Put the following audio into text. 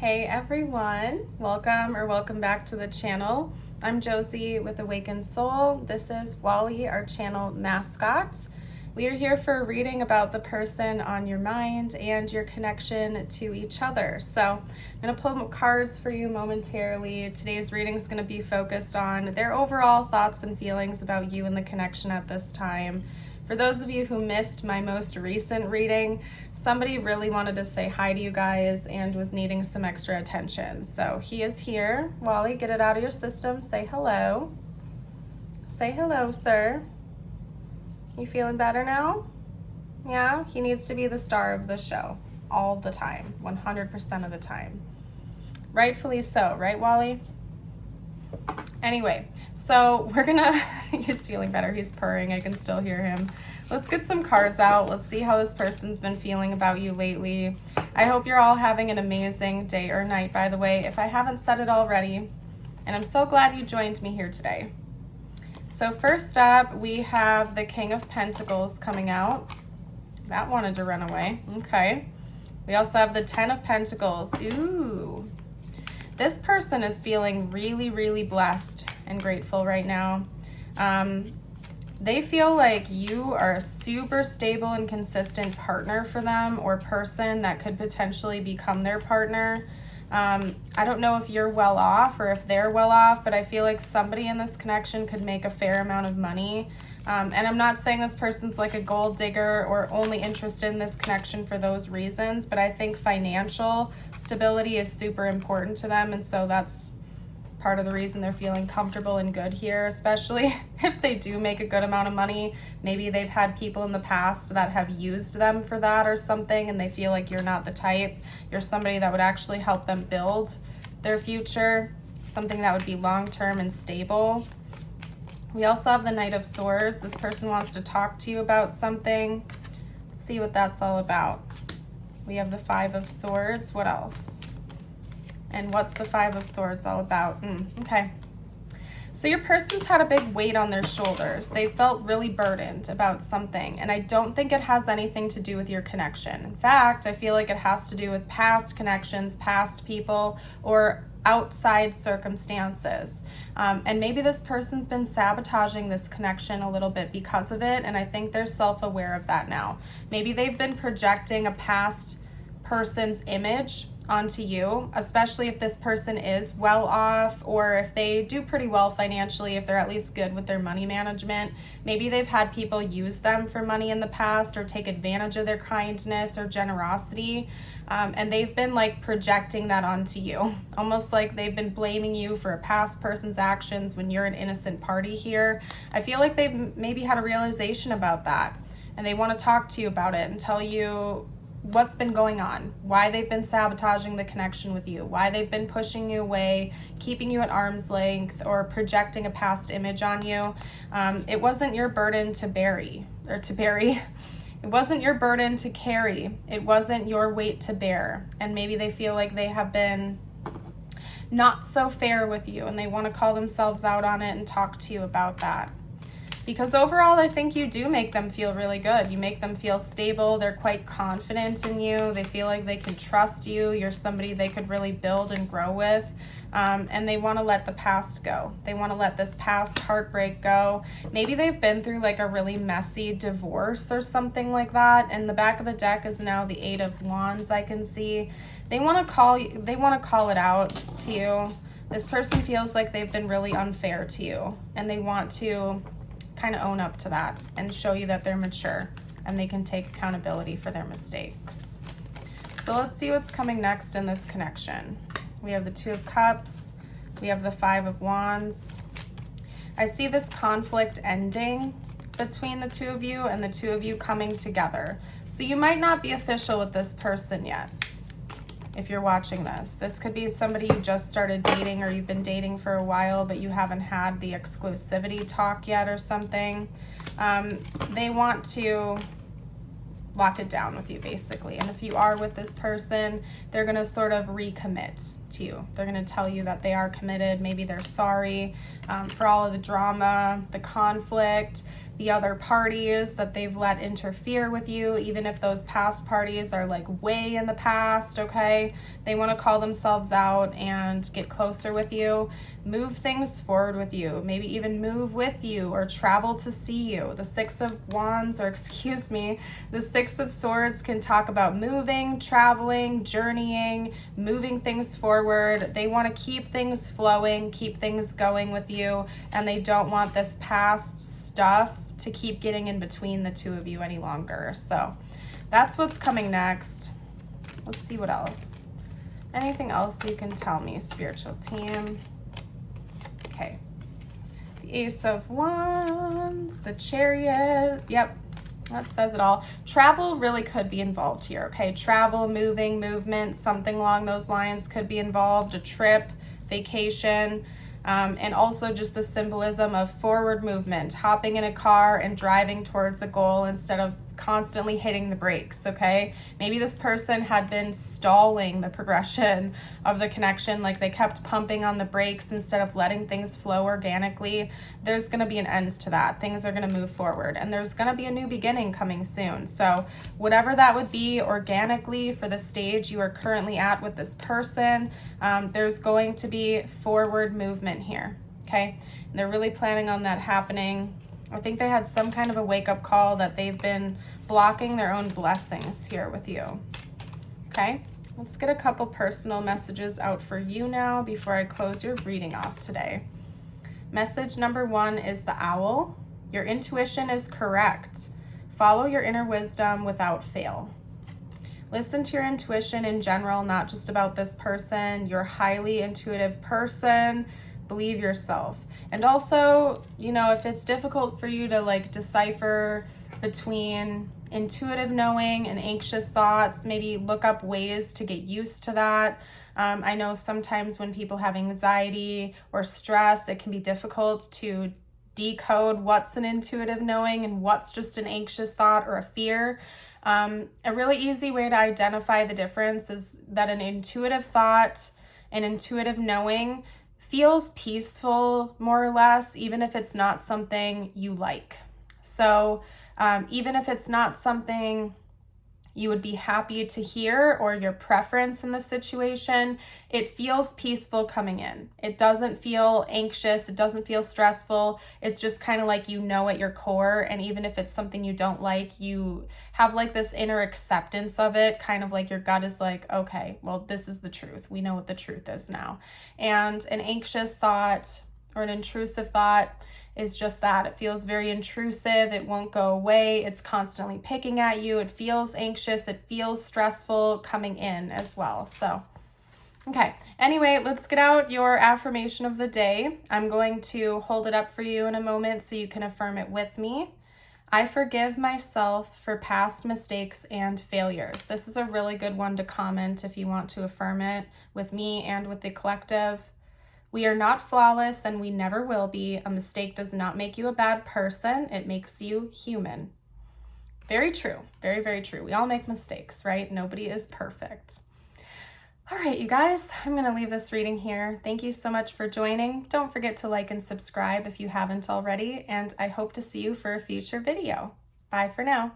Hey everyone, welcome back to the channel. I'm Josie with Awakened Soul. This is Wally, our channel mascot. We are here for a reading about the person on your mind and your connection to each other. So I'm going to pull cards for you momentarily. Today's reading is going to be focused on their overall thoughts and feelings about you and the connection at this time. For those of you who missed my most recent reading, somebody really wanted to say hi to you guys and was needing some extra attention. So he is here. Wally, get it out of your system. Say hello. Say hello, sir. You feeling better now? Yeah, he needs to be the star of the show all the time, 100% of the time. Rightfully so, right, Wally? Anyway, so we're gonna, he's feeling better, he's purring, I can still hear him. Let's get some cards out. Let's see how this person's been feeling about you lately. I hope you're all having an amazing day or night, by the way, if I haven't said it already. And I'm so glad you joined me here today. So first up, we have the King of Pentacles coming out. That wanted to run away. Okay. We also have the Ten of Pentacles. Ooh. This person is feeling really, really blessed and grateful right now. They feel like you are a super stable and consistent partner for them, or person that could potentially become their partner. I don't know if you're well off or if they're well off, but I feel like somebody in this connection could make a fair amount of money. And I'm not saying this person's like a gold digger or only interested in this connection for those reasons, but I think financial stability is super important to them, and so that's part of the reason they're feeling comfortable and good here, especially if they do make a good amount of money. Maybe they've had people in the past that have used them for that or something, and they feel like you're not the type. You're somebody that would actually help them build their future, something that would be long-term and stable. We also have the Knight of Swords. This person wants to talk to you about something. Let's see what that's all about. We have the Five of Swords. What else? And what's the Five of Swords all about? Okay. So your person's had a big weight on their shoulders. They felt really burdened about something, and I don't think it has anything to do with your connection. In fact, I feel like it has to do with past connections, past people, or outside circumstances. And maybe this person's been sabotaging this connection a little bit because of it, and I think they're self-aware of that now. Maybe they've been projecting a past person's image onto you, especially if this person is well off, or if they do pretty well financially, if they're at least good with their money management. Maybe they've had people use them for money in the past or take advantage of their kindness or generosity, and they've been like projecting that onto you, almost like they've been blaming you for a past person's actions when you're an innocent party here. I feel like they've maybe had a realization about that, and they want to talk to you about it and tell you what's been going on, why they've been sabotaging the connection with you, why they've been pushing you away, keeping you at arm's length, or projecting a past image on you. It wasn't your burden to bury. It wasn't your burden to carry. It wasn't your weight to bear. And maybe they feel like they have been not so fair with you, and they want to call themselves out on it and talk to you about that. Because overall, I think you do make them feel really good. You make them feel stable. They're quite confident in you. They feel like they can trust you. You're somebody they could really build and grow with. And they want to let the past go. They want to let this past heartbreak go. Maybe they've been through like a really messy divorce or something like that. And the back of the deck is now the Eight of Wands, I can see. They want to call it out to you. This person feels like they've been really unfair to you, and they want to kind of own up to that and show you that they're mature and they can take accountability for their mistakes. So let's see what's coming next in this connection. We have the Two of Cups. We have the Five of Wands. I see this conflict ending between the two of you and the two of you coming together. So you might not be official with this person yet. If you're watching this, this could be somebody you just started dating, or you've been dating for a while, but you haven't had the exclusivity talk yet or something. They want to lock it down with you, basically. And if you are with this person, they're going to sort of recommit to you. They're going to tell you that they are committed. Maybe they're sorry for all of the drama, the conflict. the other parties that they've let interfere with you, even if those past parties are like way in the past, okay? They want to call themselves out and get closer with you, move things forward with you, maybe even move with you or travel to see you. The Six of Wands, or excuse me, the Six of Swords can talk about moving, traveling, journeying, moving things forward. They want to keep things flowing, keep things going with you, and they don't want this past stuff to keep getting in between the two of you any longer. So that's what's coming next. Let's see what else. Anything else you can tell me, spiritual team? Okay. The Ace of Wands, the Chariot. Yep, that says it all. Travel really could be involved here, okay? Travel, moving, movement, something along those lines could be involved. A trip, vacation, and also just the symbolism of forward movement, hopping in a car and driving towards a goal instead of constantly hitting the brakes, okay? Maybe this person had been stalling the progression of the connection, like they kept pumping on the brakes instead of letting things flow organically. There's going to be an end to that. Things are going to move forward, and there's going to be a new beginning coming soon. So whatever that would be organically for the stage you are currently at with this person, there's going to be forward movement here, okay? And they're really planning on that happening. I think they had some kind of a wake-up call that they've been blocking their own blessings here with you. Okay, let's get a couple personal messages out for you now before I close your reading off today. Message number 1 is the Owl. Your intuition is correct. Follow your inner wisdom without fail. Listen to your intuition in general, not just about this person. You're a highly intuitive person. Believe yourself. And also, you know, if it's difficult for you to like decipher between intuitive knowing and anxious thoughts, maybe look up ways to get used to that. I know sometimes when people have anxiety or stress, it can be difficult to decode what's an intuitive knowing and what's just an anxious thought or a fear. A really easy way to identify the difference is that an intuitive thought, an intuitive knowing, feels peaceful, more or less, even if it's not something you like. So even if it's not something you would be happy to hear or your preference in the situation, it feels peaceful coming in. It doesn't feel anxious. It doesn't feel stressful. It's just kind of like you know at your core. And even if it's something you don't like, you have like this inner acceptance of it, kind of like your gut is like, okay, well, this is the truth. We know what the truth is now. And an anxious thought or an intrusive thought is just that. It feels very intrusive. It won't go away. It's constantly picking at you. It feels anxious. It feels stressful coming in as well. So, okay. Anyway, let's get out your affirmation of the day. I'm going to hold it up for you in a moment so you can affirm it with me. I forgive myself for past mistakes and failures. This is a really good one to comment if you want to affirm it with me and with the collective. We are not flawless and we never will be. A mistake does not make you a bad person. It makes you human. Very true. Very, very true. We all make mistakes, right? Nobody is perfect. All right, you guys, I'm going to leave this reading here. Thank you so much for joining. Don't forget to like and subscribe if you haven't already, and I hope to see you for a future video. Bye for now.